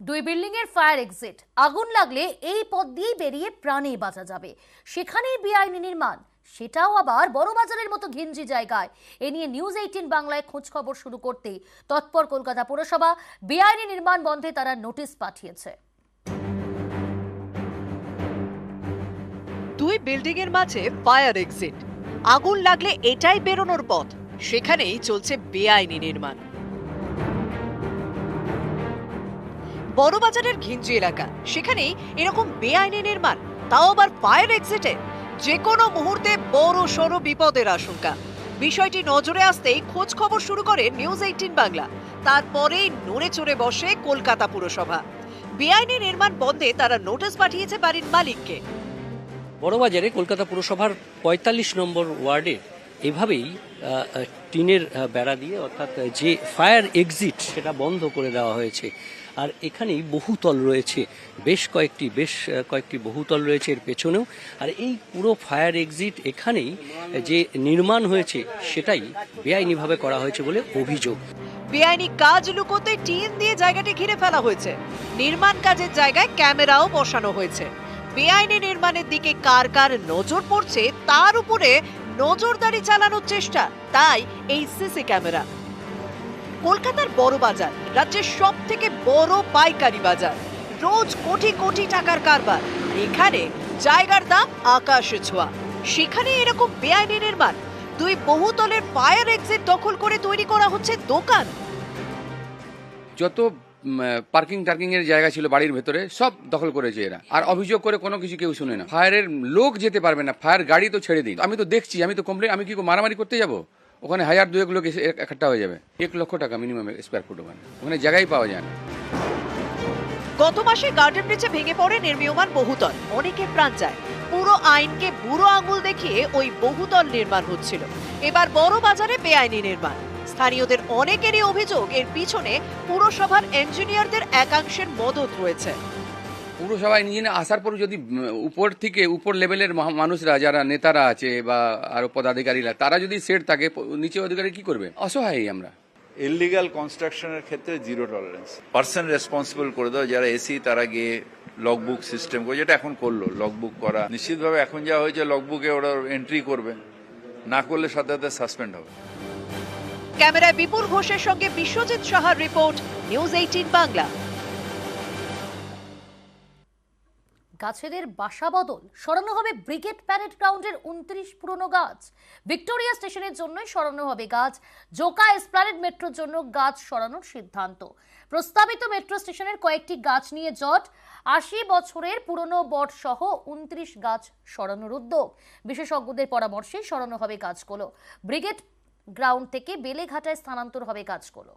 দুই বিল্ডিং এর fire exit, আগুন লাগলে এই পথ দিয়েই বেরিয়ে প্রাণে বাঁচা যাবে, সেখানেই বেআইনি নির্মাণ, সেটাও আবার বড় বাজারের মতো ঘিঞ্জি জায়গায়। এ নিয়ে নিউজ 18 বাংলায় খোঁজ খবর শুরু করতেই তৎপর কলকাতা পুরসভা। বেআইনি নির্মাণ বন্ধে তারা নোটিশ পাঠিয়েছে। দুই বিল্ডিং এর মাঝে ফায়ার এক্সিট, আগুন লাগলে এটাই বেরোনোর পথ, সেখানেই চলছে বেআইনি নির্মাণ। বড়বাজারের ঘিঞ্জি এলাকা, সেখানেই এরকম বেআইনি নির্মাণ, তাও আবার ফায়ার এক্সিটে। যে কোনো মুহূর্তে বড় সড় বিপদের আশঙ্কা। বিষয়টি নজরে আসতেই খোঁজ খবর শুরু করে নিউজ 18 বাংলা। তারপরেই নড়ে চড়ে বসে কলকাতা পুরসভা। বেআইনি নির্মাণ বন্ধে তারা নোটিশ পাঠিয়েছে বাড়ির মালিককে। বড়বাজারে কলকাতা পুরসভার ৪৫ নম্বর ওয়ার্ডে এভাবেই টিনের বেড়া দিয়ে, অর্থাৎ যে ফায়ার এক্সিট সেটা বন্ধ করে দেওয়া হয়েছে। আর এখানেই বহুতল রয়েছে, বেশ কয়েকটি বহুতল রয়েছে এর পেছনেও। আর এই পুরো ফায়ার এক্সিট এখানেই যে নির্মাণ হয়েছে সেটাই বেআইনিভাবে করা হয়েছে বলে অভিযোগ। বেআইনি কাজ লুকোতে টিন দিয়ে জায়গাটি ঘিরে ফেলা হয়েছে। নির্মাণ কাজের জায়গায় ক্যামেরাও বসানো হয়েছে। বেআইনি নির্মাণের দিকে কার কার নজর পড়ছে তার উপরে নজরদারি চালানোর চেষ্টা, তাই এই সিসি ক্যামেরা। কলকাতার বড় বাজার রাজ্যের সব থেকে বড় পাইকারি বাজার, রোজ কোটি কোটি টাকার কারবার। এখানে জায়গার দাম আকাশে ছোঁয়া, সেখানে এরকম বেআইনি নির্মাণ। দুই বহুতলের ফায়ার এক্সিট দখল করে তৈরি করা হচ্ছে দোকান। যত পার্কিং টার্কিং এর জায়গা ছিল বাড়ির ভেতরে সব দখল করেছে এরা, আর অভিযোগ করে কোনো কিছু কেউ শুনে না। ফায়ারের লোক যেতে পারবে না, ফায়ার গাড়ি তো ছেড়ে দিন। আমি তো দেখছি, আমি তো কমপ্লেন, আমি কি মারামারি করতে যাব? ওখানে ১,০০০-২,০০০ লোক এসে একটা হয়ে যাবে। ১,০০,০০০ টাকা মিনিমাম স্কোয়ার ফুট, ওখানে জায়গায় পাওয়া যায় না। গত মাসে গার্ডেন ব্রিজে ভেঙে পড়ে নির্মীয়মান বহুতল, অনেকে প্রাণ যায়। পুরো আইনকে বুড়ো আঙুল দেখিয়ে ওই বহুতল নির্মাণ হচ্ছিল। এবার বড় বাজারে বেআইনি নির্মাণ। স্থানীয়দের অনেকেরই অভিযোগ এর পিছনে পুরসভার ইঞ্জিনিয়ারদের একাংশের মদত রয়েছে। পুরসভায় নিয়ে আসার পর যদি উপর থেকে উপর লেভেলের মানুষরা, যারা নেতারা আছে বা আরো পদাধিকারীরা, তারা যদি সেট থাকে, নিচে অধিকারী কি করবে? অসহায় আমরা। ইললিগাল কনস্ট্রাকশনের ক্ষেত্রে জিরো টলারেন্স। পার্সন রেসপন্সিবল করে দাও, যারা এসি তারা গিয়ে লগবুক সিস্টেম করে, যেটা এখন করলো লগবুক করা। নিশ্চিতভাবে এখন যা হয়েছে লগবুকে ওরা এন্ট্রি করবে, না করলে সাথে সাথে সাসপেন্ড হবে। ক্যামেরায় বিপুল ঘোষের সঙ্গে বিশ্বজিৎ সাহার রিপোর্ট, নিউজ 18 বাংলা। গাছেদের বাসা বদল, সরানো হবে ব্রিগেড প্যারেড গ্রাউন্ডের 29 পুরনো গাছ। ভিক্টোরিয়া স্টেশনের জন্যই সরানো হবে গাছ। জোকা এসপ্ল্যানেড মেট্রোর জন্য গাছ সরানোর সিদ্ধান্ত। প্রস্তাবিত মেট্রো স্টেশনের কয়েকটি গাছ নিয়ে জট। 80 বছরের পুরনো বট সহ 29 গাছ সরানোর উদ্যোগ। বিশেষজ্ঞদের পরামর্শেই সরানো হবে গাছগুলো। ব্রিগেড গ্রাউন্ড থেকে বেলেঘাটায় স্থানান্তর হবে গাছগুলো।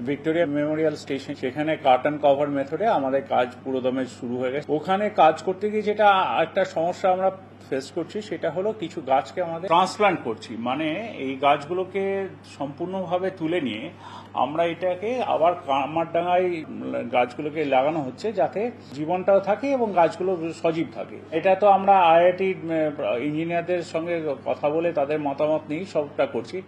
ভিক্টোরিয়া মেমোরিয়াল স্টেশন, সেখানে কার্টন কভার মেথডে আমাদের কাজ পুরোদমে শুরু হয়ে গেছে। ওখানে কাজ করতে গিয়ে যেটা একটা সমস্যা আমরা ফেস করছি, সেটা হলো কিছু গাছকে আমাদের ট্রান্সপ্লান্ট করছি, মানে এই গাছগুলোকে সম্পূর্ণভাবে তুলে নিয়ে আমরা এটাকে আবার কামারডাঙ্গায় গাছগুলোকে লাগানো হচ্ছে, যাতে জীবনটাও থাকে এবং গাছগুলো সজীব থাকে। এটা তো আমরা আইআইটি ইঞ্জিনিয়ারদের সঙ্গে কথা বলে তাদের মতামত নিয়েই সবটা করছি।